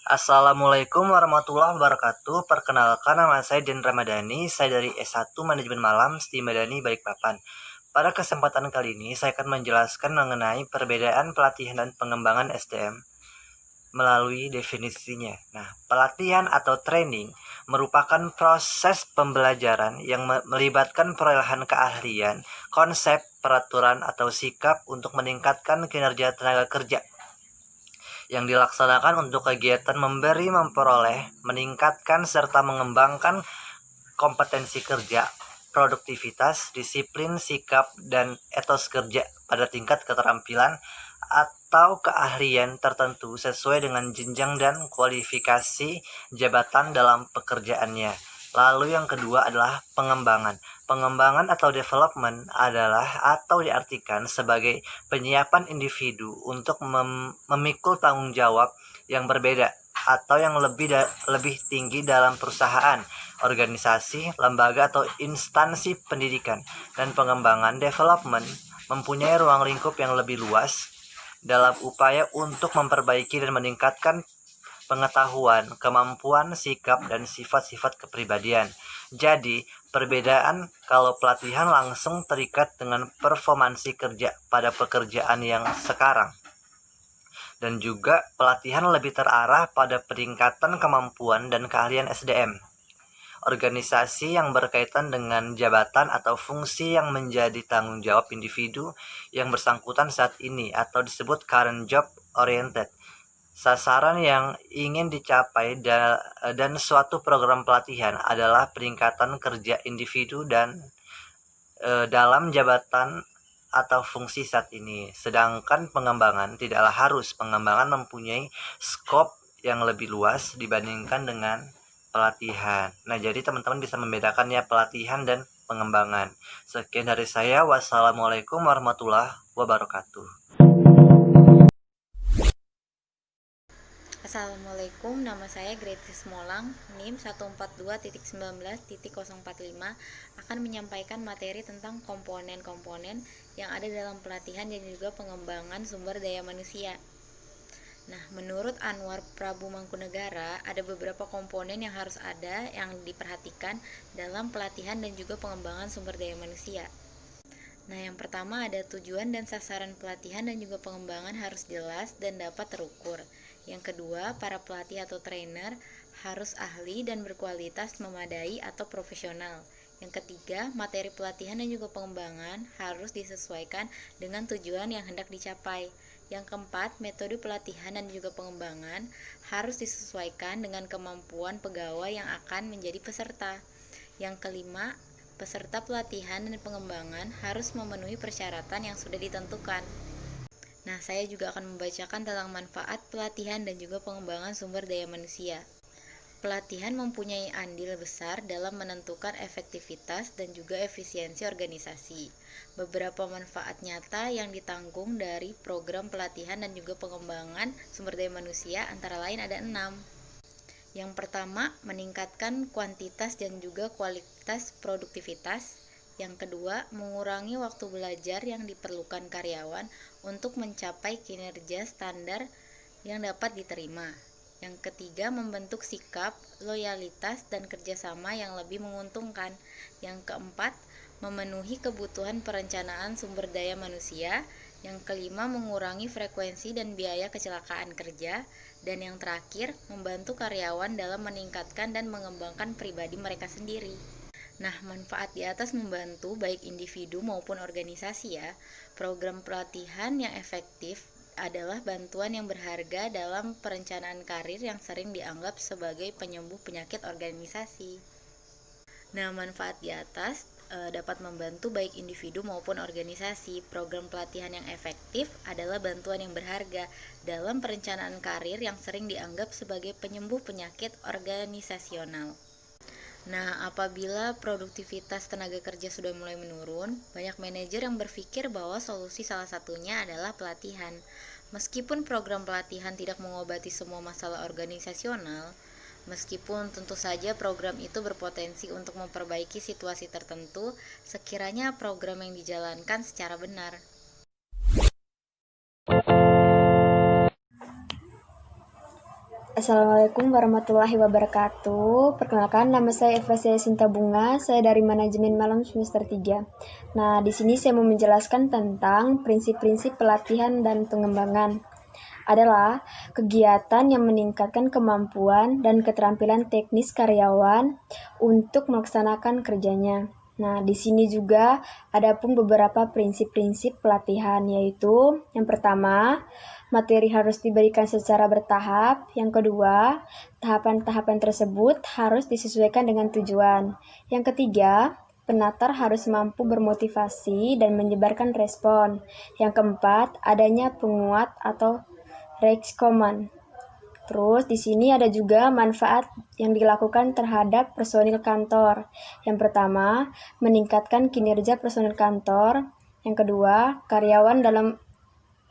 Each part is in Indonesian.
Assalamualaikum warahmatullahi wabarakatuh. Perkenalkan, nama saya Den Ramadhani. Saya dari S1 Manajemen Malam STI Madani Balikpapan. Pada kesempatan kali ini saya akan menjelaskan mengenai perbedaan pelatihan dan pengembangan SDM melalui definisinya. Nah, pelatihan atau training merupakan proses pembelajaran yang melibatkan perolehan keahlian, konsep, peraturan, atau sikap untuk meningkatkan kinerja tenaga kerja yang dilaksanakan untuk kegiatan memberi, memperoleh, meningkatkan, serta mengembangkan kompetensi kerja, produktivitas, disiplin, sikap, dan etos kerja pada tingkat keterampilan atau keahlian tertentu sesuai dengan jenjang dan kualifikasi jabatan dalam pekerjaannya. Lalu yang kedua adalah pengembangan. Pengembangan atau development adalah atau diartikan sebagai penyiapan individu untuk memikul tanggung jawab yang berbeda atau yang lebih tinggi dalam perusahaan, organisasi, lembaga, atau instansi pendidikan. Dan pengembangan development mempunyai ruang lingkup yang lebih luas dalam upaya untuk memperbaiki dan meningkatkan pengetahuan, kemampuan, sikap, dan sifat-sifat kepribadian. Jadi, perbedaan kalau pelatihan langsung terikat dengan performansi kerja pada pekerjaan yang sekarang, dan juga pelatihan lebih terarah pada peningkatan kemampuan dan keahlian SDM. Organisasi yang berkaitan dengan jabatan atau fungsi yang menjadi tanggung jawab individu yang bersangkutan saat ini atau disebut current job oriented. Sasaran yang ingin dicapai dan suatu program pelatihan adalah peningkatan kerja individu dan dalam jabatan atau fungsi saat ini. Sedangkan pengembangan tidaklah harus. Pengembangan mempunyai skop yang lebih luas dibandingkan dengan pelatihan. Nah, jadi teman-teman bisa membedakan ya pelatihan dan pengembangan. Sekian dari saya. Wassalamualaikum warahmatullahi wabarakatuh. Assalamualaikum, nama saya Gratis Molang, NIM 142.19.045, akan menyampaikan materi tentang komponen-komponen yang ada dalam pelatihan dan juga pengembangan sumber daya manusia. Nah, menurut Anwar Prabu Mangkunegara, ada beberapa komponen yang harus ada yang diperhatikan dalam pelatihan dan juga pengembangan sumber daya manusia. Nah, yang pertama ada tujuan dan sasaran pelatihan dan juga pengembangan harus jelas dan dapat terukur. Yang kedua, para pelatih atau trainer harus ahli dan berkualitas memadai atau profesional. Yang ketiga, materi pelatihan dan juga pengembangan harus disesuaikan dengan tujuan yang hendak dicapai. Yang keempat, metode pelatihan dan juga pengembangan harus disesuaikan dengan kemampuan pegawai yang akan menjadi peserta. Yang kelima, peserta pelatihan dan pengembangan harus memenuhi persyaratan yang sudah ditentukan. Nah, saya juga akan membacakan tentang manfaat pelatihan dan juga pengembangan sumber daya manusia. Pelatihan mempunyai andil besar dalam menentukan efektivitas dan juga efisiensi organisasi. Beberapa manfaat nyata yang ditanggung dari program pelatihan dan juga pengembangan sumber daya manusia antara lain ada 6. Yang pertama, meningkatkan kuantitas dan juga kualitas produktivitas. Yang kedua, mengurangi waktu belajar yang diperlukan karyawan untuk mencapai kinerja standar yang dapat diterima. Yang ketiga, membentuk sikap, loyalitas, dan kerjasama yang lebih menguntungkan. Yang keempat, memenuhi kebutuhan perencanaan sumber daya manusia. Yang kelima, mengurangi frekuensi dan biaya kecelakaan kerja. Dan yang terakhir, membantu karyawan dalam meningkatkan dan mengembangkan pribadi mereka sendiri. Nah, manfaat di atas membantu baik individu maupun organisasi ya. Program pelatihan yang efektif adalah bantuan yang berharga dalam perencanaan karir yang sering dianggap sebagai penyembuh penyakit organisasi. Nah, manfaat di atas dapat membantu baik individu maupun organisasi. Program pelatihan yang efektif adalah bantuan yang berharga dalam perencanaan karir yang sering dianggap sebagai penyembuh penyakit organisasional. Nah, apabila produktivitas tenaga kerja sudah mulai menurun, banyak manajer yang berpikir bahwa solusi salah satunya adalah pelatihan. Meskipun program pelatihan tidak mengobati semua masalah organisasional, meskipun tentu saja program itu berpotensi untuk memperbaiki situasi tertentu, sekiranya program yang dijalankan secara benar. Assalamualaikum warahmatullahi wabarakatuh. Perkenalkan, nama saya Evrasia Sinta Bunga. Saya dari Manajemen Malam semester 3. Nah, di sini saya mau menjelaskan tentang prinsip-prinsip pelatihan dan pengembangan. Adalah kegiatan yang meningkatkan kemampuan dan keterampilan teknis karyawan untuk melaksanakan kerjanya. Nah, di sini juga ada pun beberapa prinsip-prinsip pelatihan, yaitu yang pertama, materi harus diberikan secara bertahap. Yang kedua, tahapan-tahapan tersebut harus disesuaikan dengan tujuan. Yang ketiga, penatar harus mampu bermotivasi dan menyebarkan respon. Yang keempat, adanya penguat atau rekomen. Terus di sini ada juga manfaat yang dilakukan terhadap personil kantor. Yang pertama, meningkatkan kinerja personil kantor. Yang kedua, karyawan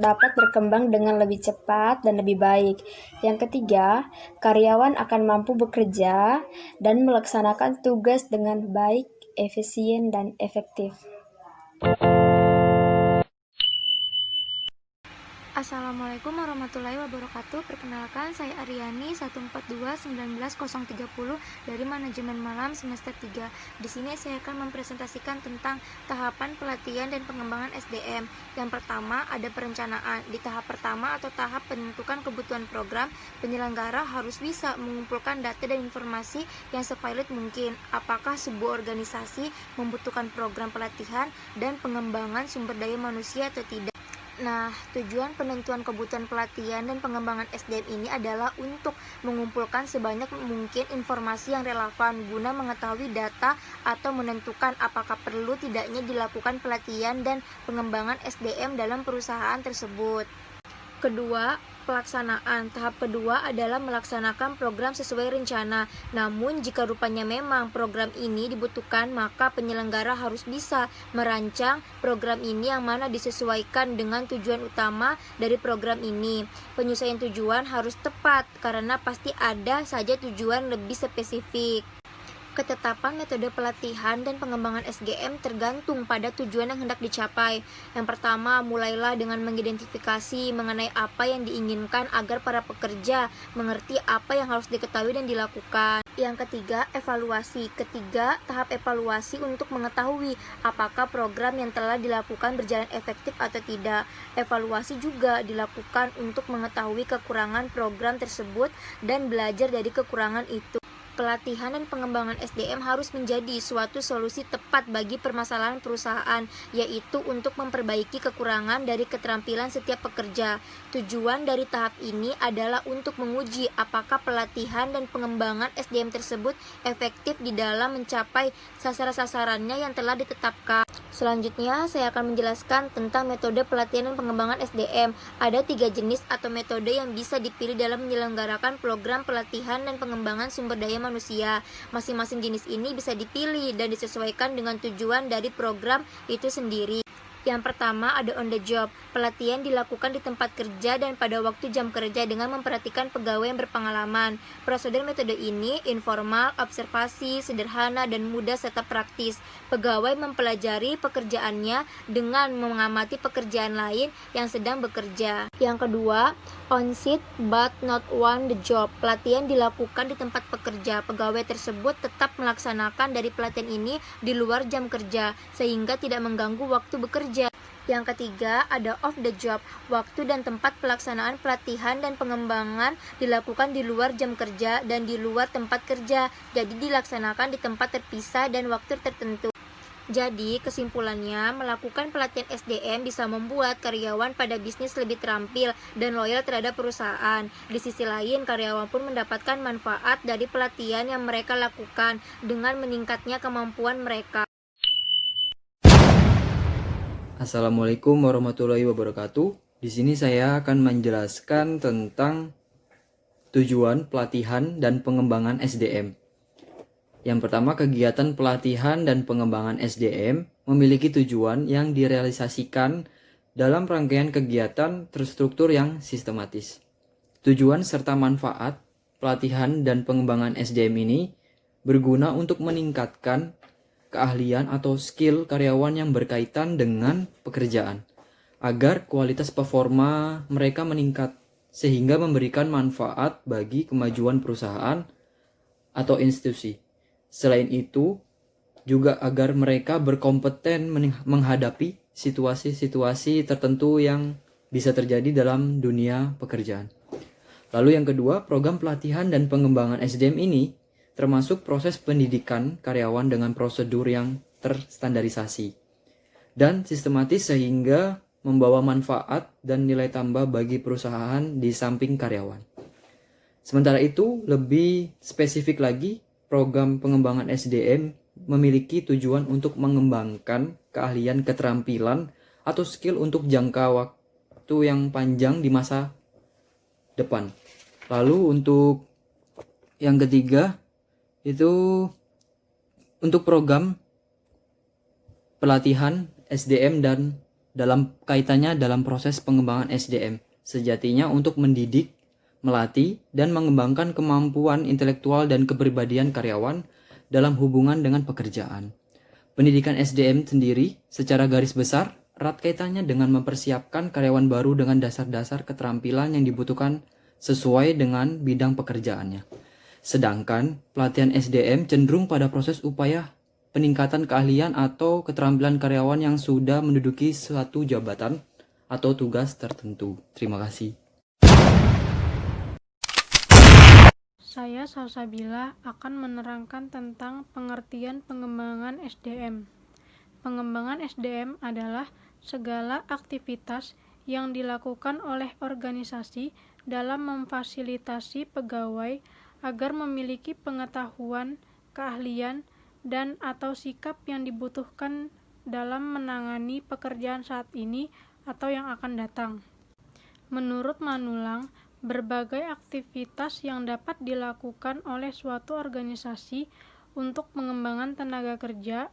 dapat berkembang dengan lebih cepat dan lebih baik. Yang ketiga, karyawan akan mampu bekerja dan melaksanakan tugas dengan baik, efisien, dan efektif. Assalamualaikum warahmatullahi wabarakatuh. Perkenalkan, saya Aryani 142-19-030 dari Manajemen Malam semester 3. Di sini saya akan mempresentasikan tentang tahapan pelatihan dan pengembangan SDM. Yang pertama, ada perencanaan. Di tahap pertama atau tahap penentukan kebutuhan program, penyelenggara harus bisa mengumpulkan data dan informasi yang sevalid mungkin. Apakah sebuah organisasi membutuhkan program pelatihan dan pengembangan sumber daya manusia atau tidak? Nah, tujuan penentuan kebutuhan pelatihan dan pengembangan SDM ini adalah untuk mengumpulkan sebanyak mungkin informasi yang relevan guna mengetahui data atau menentukan apakah perlu tidaknya dilakukan pelatihan dan pengembangan SDM dalam perusahaan tersebut. Kedua, pelaksanaan. Tahap kedua adalah melaksanakan program sesuai rencana. Namun, jika rupanya memang program ini dibutuhkan, maka penyelenggara harus bisa merancang program ini yang mana disesuaikan dengan tujuan utama dari program ini. Penyesuaian tujuan harus tepat karena pasti ada saja tujuan lebih spesifik. Ketetapan metode pelatihan dan pengembangan SDM tergantung pada tujuan yang hendak dicapai. Yang pertama, mulailah dengan mengidentifikasi mengenai apa yang diinginkan agar para pekerja mengerti apa yang harus diketahui dan dilakukan. Yang ketiga, evaluasi. Ketiga, tahap evaluasi untuk mengetahui apakah program yang telah dilakukan berjalan efektif atau tidak. Evaluasi juga dilakukan untuk mengetahui kekurangan program tersebut dan belajar dari kekurangan itu. Pelatihan dan pengembangan SDM harus menjadi suatu solusi tepat bagi permasalahan perusahaan, yaitu untuk memperbaiki kekurangan dari keterampilan setiap pekerja. Tujuan dari tahap ini adalah untuk menguji apakah pelatihan dan pengembangan SDM tersebut efektif di dalam mencapai sasaran-sasarannya yang telah ditetapkan. Selanjutnya, saya akan menjelaskan tentang metode pelatihan dan pengembangan SDM. Ada 3 jenis atau metode yang bisa dipilih dalam menyelenggarakan program pelatihan dan pengembangan sumber daya manusia. Masing-masing jenis ini bisa dipilih dan disesuaikan dengan tujuan dari program itu sendiri. Yang pertama ada on the job. Pelatihan dilakukan di tempat kerja dan pada waktu jam kerja dengan memperhatikan pegawai yang berpengalaman. Prosedur metode ini informal, observasi, sederhana, dan mudah serta praktis. Pegawai mempelajari pekerjaannya dengan mengamati pekerjaan lain yang sedang bekerja. Yang kedua, on-site but not on the job. Pelatihan dilakukan di tempat pekerja. Pegawai tersebut tetap melaksanakan dari pelatihan ini di luar jam kerja, sehingga tidak mengganggu waktu bekerja. Yang ketiga, ada off the job. Waktu dan tempat pelaksanaan pelatihan dan pengembangan dilakukan di luar jam kerja dan di luar tempat kerja, jadi dilaksanakan di tempat terpisah dan waktu tertentu. Jadi, kesimpulannya, melakukan pelatihan SDM bisa membuat karyawan pada bisnis lebih terampil dan loyal terhadap perusahaan. Di sisi lain, karyawan pun mendapatkan manfaat dari pelatihan yang mereka lakukan dengan meningkatnya kemampuan mereka. Assalamualaikum warahmatullahi wabarakatuh. Di sini saya akan menjelaskan tentang tujuan pelatihan dan pengembangan SDM. Yang pertama, kegiatan pelatihan dan pengembangan SDM memiliki tujuan yang direalisasikan dalam rangkaian kegiatan terstruktur yang sistematis. Tujuan serta manfaat pelatihan dan pengembangan SDM ini berguna untuk meningkatkan keahlian atau skill karyawan yang berkaitan dengan pekerjaan, agar kualitas performa mereka meningkat sehingga memberikan manfaat bagi kemajuan perusahaan atau institusi. Selain itu, juga agar mereka berkompeten menghadapi situasi-situasi tertentu yang bisa terjadi dalam dunia pekerjaan. Lalu yang kedua, program pelatihan dan pengembangan SDM ini termasuk proses pendidikan karyawan dengan prosedur yang terstandarisasi dan sistematis sehingga membawa manfaat dan nilai tambah bagi perusahaan di samping karyawan. Sementara itu, lebih spesifik lagi, program pengembangan SDM memiliki tujuan untuk mengembangkan keahlian, keterampilan, atau skill untuk jangka waktu yang panjang di masa depan. Lalu untuk yang ketiga, itu untuk program pelatihan SDM dan dalam kaitannya dalam proses pengembangan SDM. Sejatinya untuk mendidik, melatih, dan mengembangkan kemampuan intelektual dan kepribadian karyawan dalam hubungan dengan pekerjaan. Pendidikan SDM sendiri secara garis besar erat kaitannya dengan mempersiapkan karyawan baru dengan dasar-dasar keterampilan yang dibutuhkan sesuai dengan bidang pekerjaannya. Sedangkan pelatihan SDM cenderung pada proses upaya peningkatan keahlian atau keterampilan karyawan yang sudah menduduki suatu jabatan atau tugas tertentu. Terima kasih. Saya Salsabila akan menerangkan tentang pengertian pengembangan SDM. Pengembangan SDM adalah segala aktivitas yang dilakukan oleh organisasi dalam memfasilitasi pegawai agar memiliki pengetahuan, keahlian, dan atau sikap yang dibutuhkan dalam menangani pekerjaan saat ini atau yang akan datang. Menurut Manulang, berbagai aktivitas yang dapat dilakukan oleh suatu organisasi untuk pengembangan tenaga kerja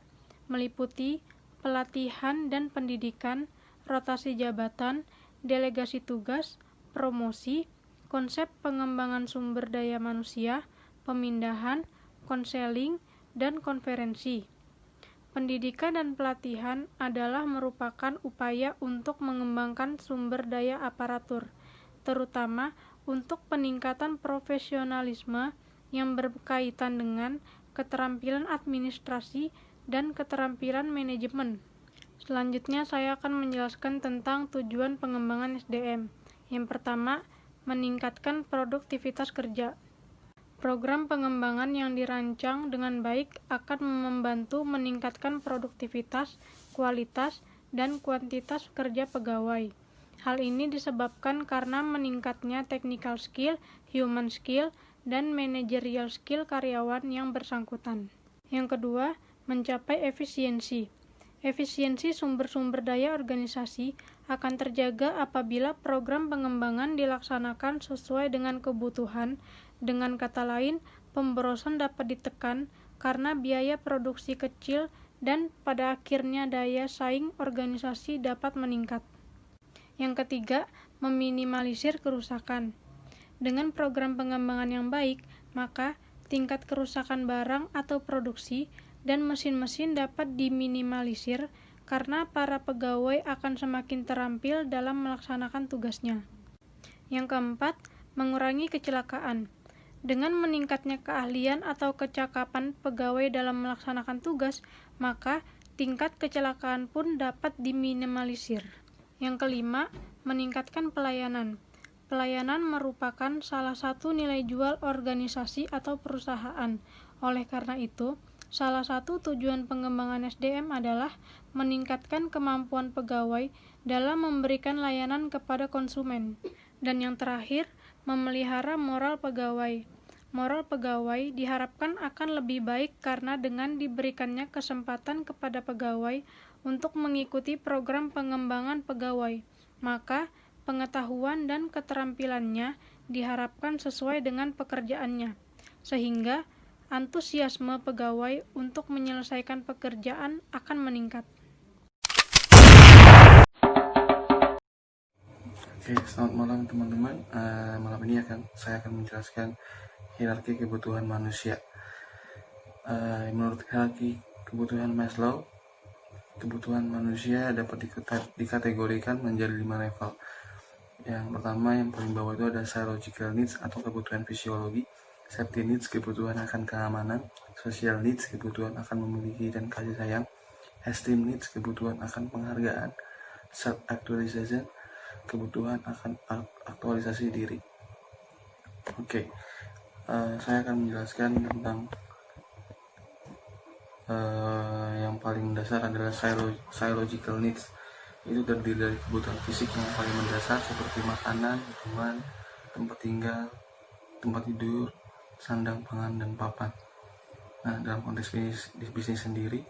meliputi pelatihan dan pendidikan, rotasi jabatan, delegasi tugas, promosi, konsep pengembangan sumber daya manusia, pemindahan, konseling, dan konferensi. Pendidikan dan pelatihan adalah merupakan upaya untuk mengembangkan sumber daya aparatur, terutama untuk peningkatan profesionalisme yang berkaitan dengan keterampilan administrasi dan keterampilan manajemen. Selanjutnya saya akan menjelaskan tentang tujuan pengembangan SDM. Yang pertama, meningkatkan produktivitas kerja. Program pengembangan yang dirancang dengan baik akan membantu meningkatkan produktivitas, kualitas, dan kuantitas kerja pegawai. Hal ini disebabkan karena meningkatnya technical skill, human skill, dan managerial skill karyawan yang bersangkutan. Yang kedua, mencapai efisiensi. Efisiensi sumber-sumber daya organisasi akan terjaga apabila program pengembangan dilaksanakan sesuai dengan kebutuhan. Dengan kata lain, pemborosan dapat ditekan karena biaya produksi kecil dan pada akhirnya daya saing organisasi dapat meningkat. Yang ketiga, meminimalisir kerusakan. Dengan program pengembangan yang baik, maka tingkat kerusakan barang atau produksi dan mesin-mesin dapat diminimalisir karena para pegawai akan semakin terampil dalam melaksanakan tugasnya. Yang keempat, mengurangi kecelakaan. Dengan meningkatnya keahlian atau kecakapan pegawai dalam melaksanakan tugas, maka tingkat kecelakaan pun dapat diminimalisir. Yang kelima, meningkatkan pelayanan. Pelayanan merupakan salah satu nilai jual organisasi atau perusahaan. Oleh karena itu, salah satu tujuan pengembangan SDM adalah meningkatkan kemampuan pegawai dalam memberikan layanan kepada konsumen. Dan yang terakhir, memelihara moral pegawai. Moral pegawai diharapkan akan lebih baik karena dengan diberikannya kesempatan kepada pegawai untuk mengikuti program pengembangan pegawai, maka pengetahuan dan keterampilannya diharapkan sesuai dengan pekerjaannya, sehingga antusiasme pegawai untuk menyelesaikan pekerjaan akan meningkat. Oke, selamat malam teman-teman. Malam ini saya akan menjelaskan hierarki kebutuhan manusia. Menurut hierarki kebutuhan Maslow, kebutuhan manusia dapat dikategorikan menjadi 5 level. Yang pertama, yang paling bawah itu ada psychological needs atau kebutuhan fisiologi, safety needs, kebutuhan akan keamanan, social needs, kebutuhan akan memiliki dan kasih sayang, esteem needs, kebutuhan akan penghargaan, self actualization, kebutuhan akan aktualisasi diri. Oke, saya akan menjelaskan tentang yang paling mendasar adalah psychological needs. Itu terdiri dari kebutuhan fisik yang paling mendasar seperti makanan, minuman, tempat tinggal, tempat tidur, sandang, pangan, dan papan. Nah, dalam konteks bisnis sendiri,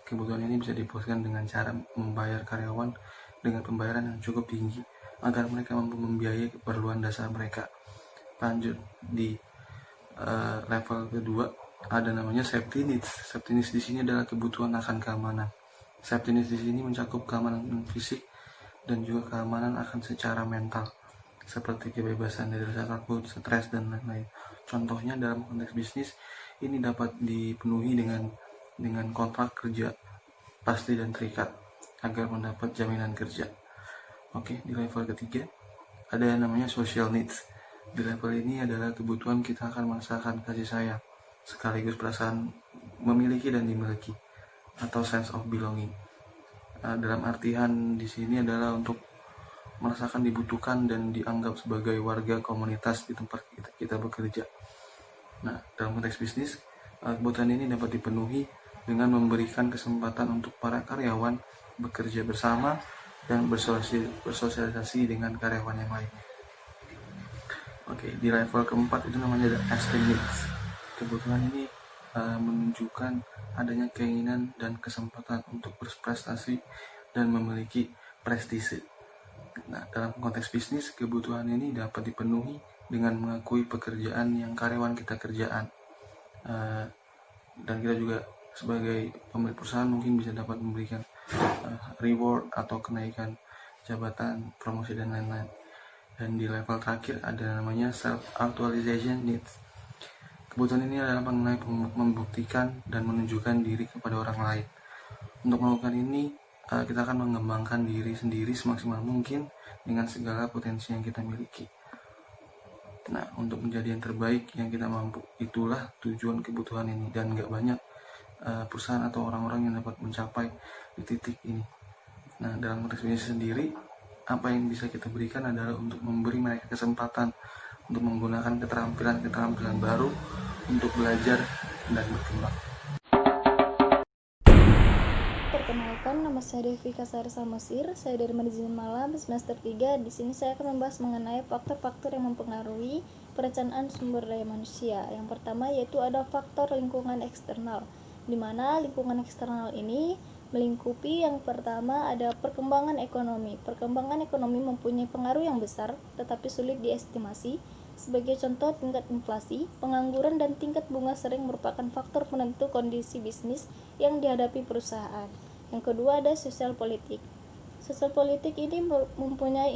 kebutuhan ini bisa dipuaskan dengan cara membayar karyawan dengan pembayaran yang cukup tinggi agar mereka mampu membiayai keperluan dasar mereka. Lanjut di level kedua ada namanya safety needs. Safety needs di sini adalah kebutuhan akan keamanan. Safety needs di sini mencakup keamanan fisik dan juga keamanan akan secara mental, seperti kebebasan dari rasa takut, stres, dan lain-lain. Contohnya dalam konteks bisnis ini dapat dipenuhi dengan kontrak kerja pasti dan terikat agar mendapat jaminan kerja. Oke, di level ketiga ada yang namanya social needs. Di level ini adalah kebutuhan kita akan merasakan kasih sayang, sekaligus perasaan memiliki dan dimiliki, atau sense of belonging. Dalam artian di sini adalah untuk merasakan dibutuhkan dan dianggap sebagai warga komunitas di tempat kita bekerja. Nah, dalam konteks bisnis, kebutuhan ini dapat dipenuhi dengan memberikan kesempatan untuk para karyawan bekerja bersama dan bersosialisasi dengan karyawan yang lainnya. Oke, di level keempat itu namanya esteem needs. Kebutuhan ini menunjukkan adanya keinginan dan kesempatan untuk berprestasi dan memiliki prestise. Nah, dalam konteks bisnis, kebutuhan ini dapat dipenuhi dengan mengakui pekerjaan yang karyawan kita kerjaan. Dan kita juga sebagai pemilik perusahaan mungkin bisa dapat memberikan reward atau kenaikan jabatan, promosi, dan lain-lain. Dan di level terakhir ada namanya self-actualization needs. Kebutuhan ini adalah mengenai membuktikan dan menunjukkan diri kepada orang lain. Untuk melakukan ini, kita akan mengembangkan diri sendiri semaksimal mungkin dengan segala potensi yang kita miliki. Nah, untuk menjadi yang terbaik yang kita mampu, itulah tujuan kebutuhan ini. Dan gak banyak perusahaan atau orang-orang yang dapat mencapai di titik ini. Nah, dalam konteks bisnis sendiri, apa yang bisa kita berikan adalah untuk memberi mereka kesempatan untuk menggunakan keterampilan baru untuk belajar dan berkembang. Perkenalkan, nama saya Devi Kasari Salmosir. Saya dari manajemen malam semester 3. Di sini saya akan membahas mengenai faktor-faktor yang mempengaruhi perencanaan sumber daya manusia. Yang pertama yaitu ada faktor lingkungan eksternal, di mana lingkungan eksternal ini melingkupi yang pertama ada perkembangan ekonomi. Perkembangan ekonomi mempunyai pengaruh yang besar tetapi sulit diestimasi. Sebagai contoh, tingkat inflasi, pengangguran, dan tingkat bunga sering merupakan faktor penentu kondisi bisnis yang dihadapi perusahaan. Yang kedua ada sosial politik. Sosial politik ini mempunyai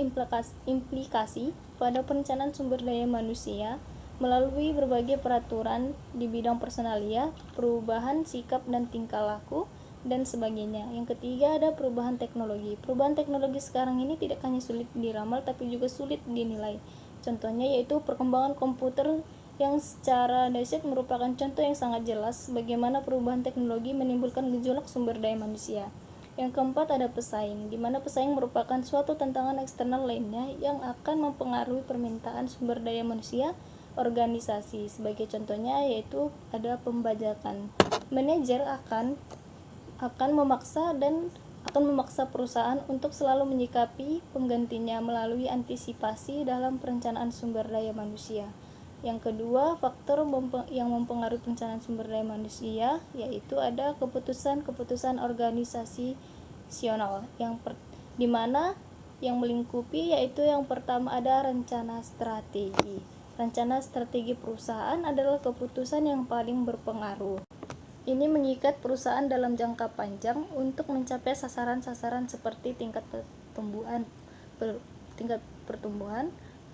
implikasi pada perencanaan sumber daya manusia melalui berbagai peraturan di bidang personalia, perubahan sikap dan tingkah laku, dan sebagainya. Yang ketiga ada perubahan teknologi. Perubahan teknologi sekarang ini tidak hanya sulit diramal tapi juga sulit dinilai. Contohnya yaitu perkembangan komputer yang secara dahsyat merupakan contoh yang sangat jelas bagaimana perubahan teknologi menimbulkan gejolak sumber daya manusia. Yang keempat ada pesaing, di mana pesaing merupakan suatu tantangan eksternal lainnya yang akan mempengaruhi permintaan sumber daya manusia organisasi. Sebagai contohnya yaitu ada pembajakan. Manajer akan memaksa perusahaan untuk selalu menyikapi penggantinya melalui antisipasi dalam perencanaan sumber daya manusia. Yang kedua, faktor yang mempengaruhi perencanaan sumber daya manusia yaitu ada keputusan-keputusan organisasional di mana yang melingkupi yaitu yang pertama ada rencana strategi. Rencana strategi perusahaan adalah keputusan yang paling berpengaruh. Ini mengikat perusahaan dalam jangka panjang untuk mencapai sasaran-sasaran seperti tingkat pertumbuhan,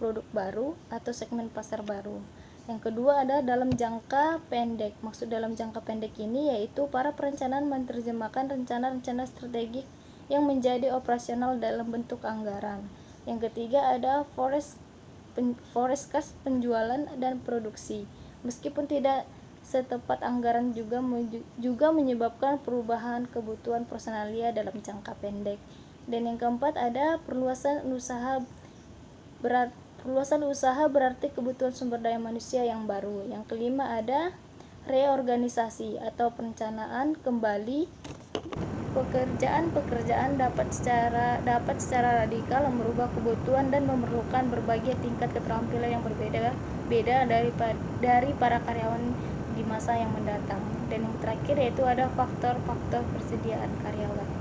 produk baru, atau segmen pasar baru. Yang kedua ada dalam jangka pendek. Maksud dalam jangka pendek ini yaitu para perencanaan menerjemahkan rencana-rencana strategik yang menjadi operasional dalam bentuk anggaran. Yang ketiga ada forecast penjualan dan produksi. Meskipun tidak setepat anggaran juga menyebabkan perubahan kebutuhan personalia dalam jangka pendek. Dan yang keempat ada perluasan usaha berarti kebutuhan sumber daya manusia yang baru. Yang kelima ada reorganisasi atau perencanaan kembali. Pekerjaan dapat secara radikal merubah kebutuhan dan memerlukan berbagai tingkat keterampilan yang berbeda dari para karyawan di masa yang mendatang. Dan yang terakhir yaitu ada faktor persediaan karyawan.